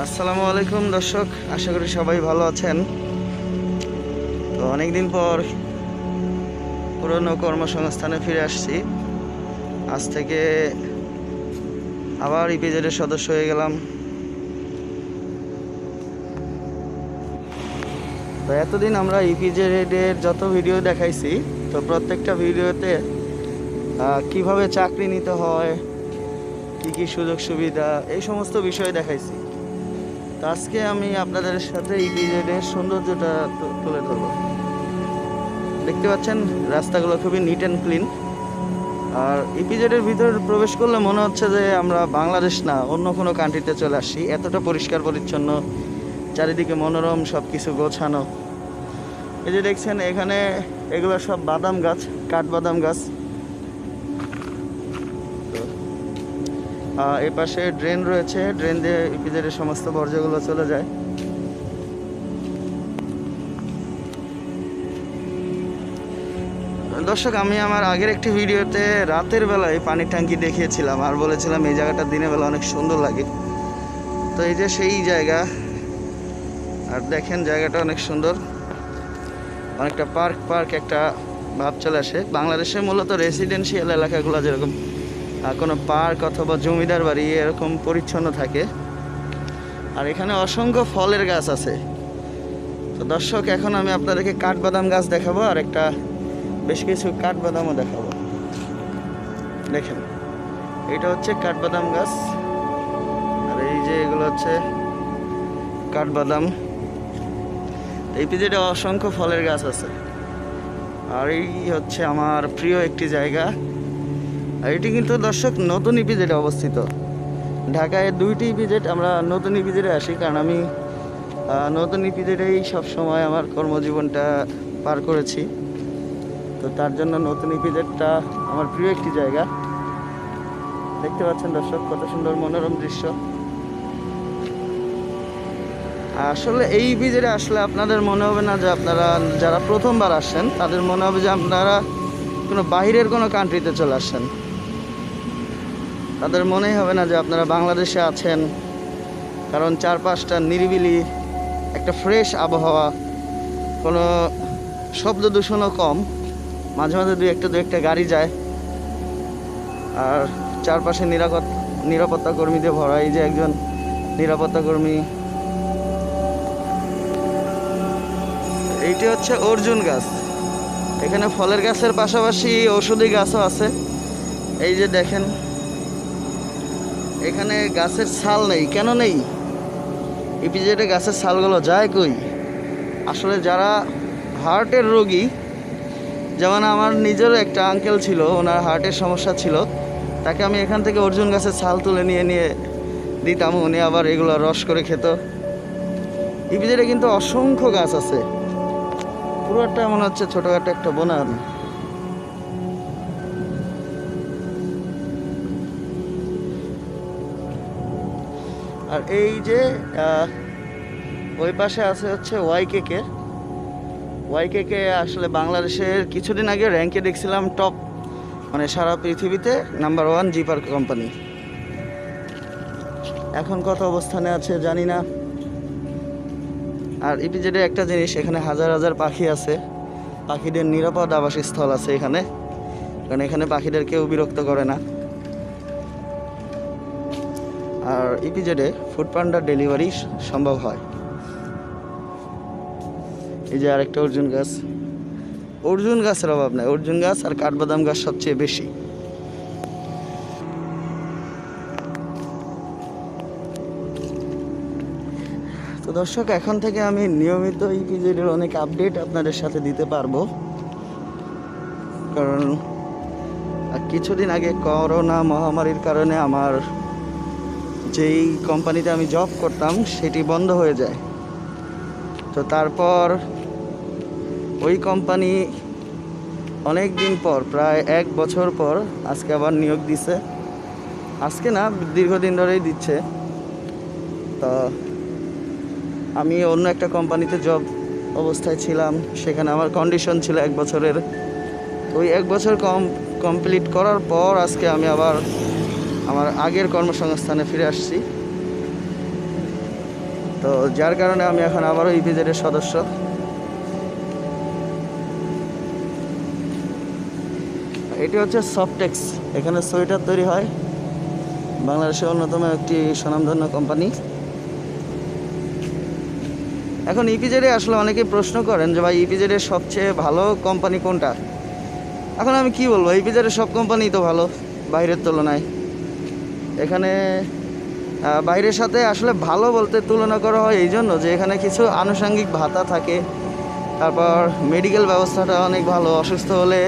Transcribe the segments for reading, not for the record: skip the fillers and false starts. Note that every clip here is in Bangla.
আসসালামু আলাইকুম দর্শক, আশা করি সবাই ভালো আছেন। তো অনেকদিন পর পুরনো কর্মসংস্থানে ফিরে আসছি। আজ থেকে আবার ইপিজেডের সদস্য হয়ে গেলাম। তো এতদিন আমরা ইপিজেডের যত ভিডিও দেখাইছি, তো প্রত্যেকটা ভিডিওতে কিভাবে চাকরি নিতে হয়, কি কি সুযোগ সুবিধা, এই সমস্ত বিষয় দেখাইছি। তো আজকে আমি আপনাদের সাথে ইপিজেডের সৌন্দর্যটা তুলে ধরবো। দেখতে পাচ্ছেন রাস্তাগুলো খুবই নিট অ্যান্ড ক্লিন। আর ইপিজেডের ভিতর প্রবেশ করলে মনে হচ্ছে যে আমরা বাংলাদেশ না, অন্য কোনো কান্ট্রিতে চলে আসছি। এতটা পরিষ্কার পরিচ্ছন্ন, চারিদিকে মনোরম, সব কিছু গোছানো। এই যে দেখছেন এখানে এগুলো সব বাদাম গাছ, কাঠবাদাম গাছ। এই পাশে ড্রেন রয়েছে, ড্রেন দিয়ে ইপিজেডের সমস্ত বর্জ্যগুলো চলে যায়। দর্শক, আমি আমার আগের একটি ভিডিওতে রাতের বেলায় পানির ট্যাঙ্কি দেখিয়েছিলাম আর বলেছিলাম এই জায়গাটা দিনের বেলা অনেক সুন্দর লাগে। তো এই যে সেই জায়গা, আর দেখেন জায়গাটা অনেক সুন্দর, অনেকটা পার্ক পার্ক একটা ভাব চলে আসে। বাংলাদেশে মূলত রেসিডেন্সিয়াল এলাকাগুলো যেরকম কোনো পার্ক অথবা জমিদার বাড়ি এরকম পরিচ্ছন্ন থাকে, আর এখানে অসংখ্য ফলের গাছ আছে। তো দর্শক, এখন আমি আপনাদেরকে কাঠবাদাম গাছ দেখাবো আর একটা বেশ কিছু কাঠবাদামও দেখাবো। দেখেন এটা হচ্ছে কাঠবাদাম গাছ, আর এই যে এগুলো হচ্ছে কাঠবাদাম। এই পিজেডে অসংখ্য ফলের গাছ আছে। আর এই হচ্ছে আমার প্রিয় একটি জায়গা। আর এটি কিন্তু দর্শক নতুন ইপিজেডে অবস্থিত। ঢাকায় দুইটি ইপিজেড, আমরা নতুন ইপিজেডে আসি কারণ আমি নতুন ইপিজেডেই সবসময় আমার কর্মজীবনটা পার করেছি। তো তার জন্য নতুন ইপিজেডটা আমার প্রিয় একটি জায়গা। দেখতে পাচ্ছেন দর্শক কত সুন্দর মনোরম দৃশ্য। আসলে এই ইপিজেডে আসলে আপনাদের মনে হবে না যে আপনারা যারা প্রথমবার আসেন তাদের মনে হবে যে আপনারা কোনো বাহিরের কোনো কান্ট্রিতে চলে আসেন। তাদের মনেই হবে না যে আপনারা বাংলাদেশে আছেন, কারণ চারপাশটা নিরিবিলি, একটা ফ্রেশ আবহাওয়া, কোনো শব্দ দূষণও কম। মাঝে মাঝে দু একটা গাড়ি যায়, আর চারপাশে নিরাপত্তা কর্মীদের ভরা। এই যে একজন নিরাপত্তা কর্মী। এইটি হচ্ছে অর্জুন গাছ। এখানে ফলের গাছের পাশাপাশি ঔষধি গাছও আছে। এই যে দেখেন এখানে গাছের ছাল নেই। কেন নেই? ইপিজেডে গাছের ছালগুলো যায় কই? আসলে যারা হার্টের রোগী, যেমন আমার নিজেরও একটা আঙ্কেল ছিল, ওনার হার্টের সমস্যা ছিল, তাকে আমি এখান থেকে অর্জুন গাছের ছাল তুলে নিয়ে দিতাম, উনি আবার এগুলো রস করে খেত। ইপিজেডে কিন্তু অসংখ্য গাছ আছে, পুরোটা মনে হচ্ছে ছোটোখাটো একটা বনায়ন। আর এই যে ওই পাশে আছে হচ্ছে ওয়াইকেকে আসলে বাংলাদেশের কিছুদিন আগে র্যাঙ্কে দেখছিলাম টপ, মানে সারা পৃথিবীতে নাম্বার 1 জিপার কোম্পানি। এখন কত অবস্থানে আছে জানি না। আর ইপিজেডে একটা জিনিস, এখানে হাজার হাজার পাখি আছে, পাখিদের নিরাপদ আবাসস্থল আছে এখানে, কারণ এখানে পাখিদের কেউ বিরক্ত করে না। আর ইপিজেডে ফুড পান্ডার ডেলিভারি সম্ভব হয়। এই যে আরেকটা অর্জুন গাছের অভাব নাই। অর্জুন গাছ আর কাঠবাদাম গাছ সবচেয়ে বেশি। তো দর্শক, এখন থেকে আমি নিয়মিত ইপিজেডের অনেক আপডেট আপনাদের সাথে দিতে পারবো, কারণ কিছুদিন আগে করোনা মহামারীর কারণে আমার যেই কোম্পানিতে আমি জব করতাম সেটি বন্ধ হয়ে যায়। তো তারপর ওই কোম্পানি অনেক দিন পর, প্রায় 1 বছর পর আজকে আবার নিয়োগ দিছে। আজকে না, দীর্ঘদিন ধরেই দিচ্ছে। তো আমি অন্য একটা কোম্পানিতে জব অবস্থায় ছিলাম, সেখানে আমার কন্ডিশন ছিল 1 বছরের। ওই 1 বছর কমপ্লিট করার পর আজকে আমি আবার আমার আগের কর্মসংস্থানে ফিরে আসছি। তো যার কারণে আমি এখন আবারও ইপিজেডের সদস্য। এটি হচ্ছে সফটেক্স, এখানে সোয়েটার তৈরি হয়, বাংলাদেশের অন্যতম একটি স্বনামধন্য কোম্পানি। এখন ইপিজেডে আসলে অনেকেই প্রশ্ন করেন যে ভাই ইপিজেডের সবচেয়ে ভালো কোম্পানি কোনটা। এখন আমি কি বলবো, ইপিজেডের সব কোম্পানি তো ভালো বাইরের তুলনায়। এখানে বাইরের সাথে আসলে ভালো বলতে তুলনা করা হয় এই জন্য যে এখানে কিছু আনুষঙ্গিক ভাতা থাকে, তারপর মেডিকেল ব্যবস্থাটা অনেক ভালো। অসুস্থ হলে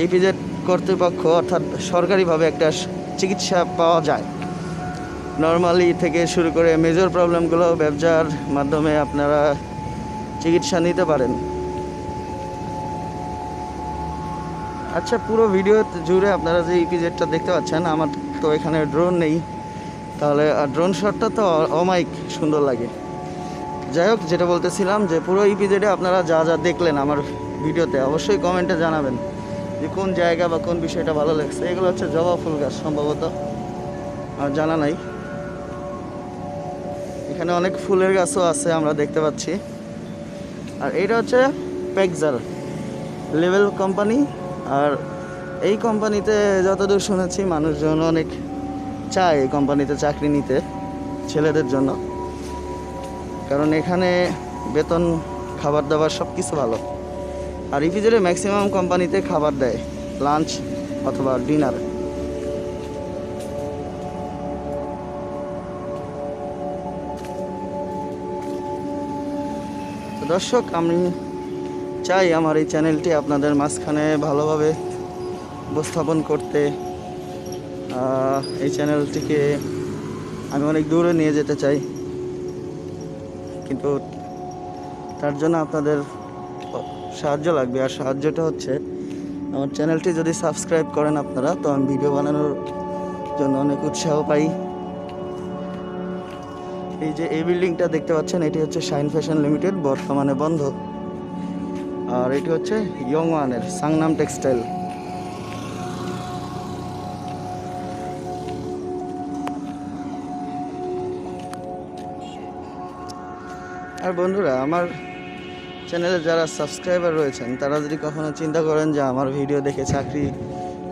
ইপিজেড কর্তৃপক্ষ অর্থাৎ সরকারিভাবে একটা চিকিৎসা পাওয়া যায়। নর্মালি থেকে শুরু করে মেজর প্রবলেমগুলো ব্যবসার মাধ্যমে আপনারা চিকিৎসা নিতে পারেন। আচ্ছা, পুরো ভিডিও জুড়ে আপনারা যে ইপিজেডটা দেখতে পাচ্ছেন, আমার তো এখানে ড্রোন নেই, তাহলে ড্রোন শটটা তো অমাইক সুন্দর লাগে। যাই হোক, যেটা বলতেছিলাম যে পুরো ইপিজেডে আপনারা যা যা দেখলেন আমার ভিডিওতে, অবশ্যই কমেন্টে জানাবেন যে কোন জায়গা বা কোন বিষয়টা ভালো লাগছে। এগুলো হচ্ছে জবা ফুল গাছ সম্ভবত, আর জানা নাই। এখানে অনেক ফুলের গাছও আছে আমরা দেখতে পাচ্ছি। আর এইটা হচ্ছে পেক্সার লেভেল কোম্পানি। আর এই কোম্পানিতে যতদূর শুনেছি মানুষজন অনেক চায় এই কোম্পানিতে চাকরি নিতে ছেলেদের জন্য, কারণ এখানে বেতন, খাবার দাবার সব কিছু ভালো। আর ইপিজেডে ম্যাক্সিমাম কোম্পানিতে খাবার দেয়, লাঞ্চ অথবা ডিনার। তো দর্শক, আমি চাই আমার এই চ্যানেলটি আপনাদের মাঝখানে ভালোভাবে উপস্থাপন করতে। এই চ্যানেলটিকে আমি অনেক দূরে নিয়ে যেতে চাই, কিন্তু তার জন্য আপনাদের সাহায্য লাগবে। আর সাহায্যটা হচ্ছে আমার চ্যানেলটি যদি সাবস্ক্রাইব করেন আপনারা, তো আমি ভিডিও বানানোর জন্য অনেক উৎসাহ পাই। এই যে এই বিল্ডিংটা দেখতে পাচ্ছেন, এটি হচ্ছে শাইন ফ্যাশন লিমিটেড, বর্তমানে বন্ধ। আর এটি হচ্ছে ইয়ংওয়ানের সাংনাম টেক্সটাইল। আর বন্ধুরা, আমার চ্যানেলে যারা সাবস্ক্রাইবার রয়েছেন তারা যদি কখনো চিন্তা করেন যে আমার ভিডিও দেখে চাকরি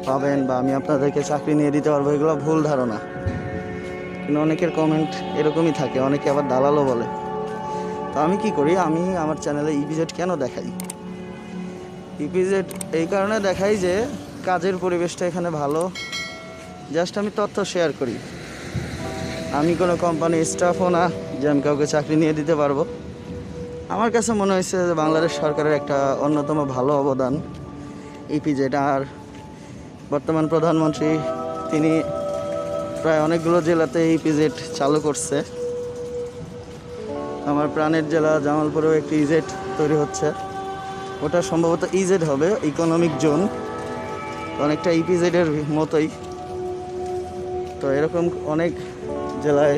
পাবেন বা আমি আপনাদেরকে চাকরি নিয়ে দিতে পারবো, এগুলো ভুল ধারণা। কিন্তু অনেকের কমেন্ট এরকমই থাকে, অনেকে আবার দালালও বলে। তো আমি কি করি, আমি আমার চ্যানেলে ইপিজেড কেন দেখাই? ইপিজেড এই কারণে দেখাই যে কাজের পরিবেশটা এখানে ভালো। জাস্ট আমি তথ্য শেয়ার করি। আমি কোনো কোম্পানির স্টাফও না যে আমি কাউকে চাকরি নিয়ে দিতে পারবো। আমার কাছে মনে হয়েছে যে বাংলাদেশ সরকারের একটা অন্যতম ভালো অবদান ইপিজেড। আর বর্তমান প্রধানমন্ত্রী তিনি প্রায় অনেকগুলো জেলাতে ইপিজেড চালু করছে। আমার প্রাণের জেলা জামালপুরেও একটি ইজেড তৈরি হচ্ছে, ওটা সম্ভবত ইজেড হবে, ইকোনমিক জোন, অনেকটা ইপিজেডের মতোই। তো এরকম অনেক জেলায়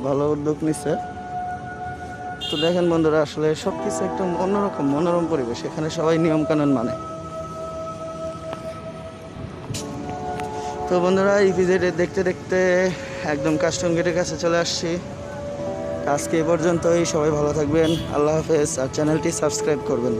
ভালো উদ্যোগ নিচ্ছে। তো দেখেন বন্ধুরা, আসলে সব কিছু একটু অন্যরকম মনোরম পরিবেশ, এখানে সবাই নিয়মকানুন মানে। তো বন্ধুরা, ইপিজেড দেখতে দেখতে একদম কাস্টম গেটের কাছে চলে আসছি। আজকে এ পর্যন্তই, সবাই ভালো থাকবেন, আল্লাহ হাফেজ। আর চ্যানেলটি সাবস্ক্রাইব করবেন।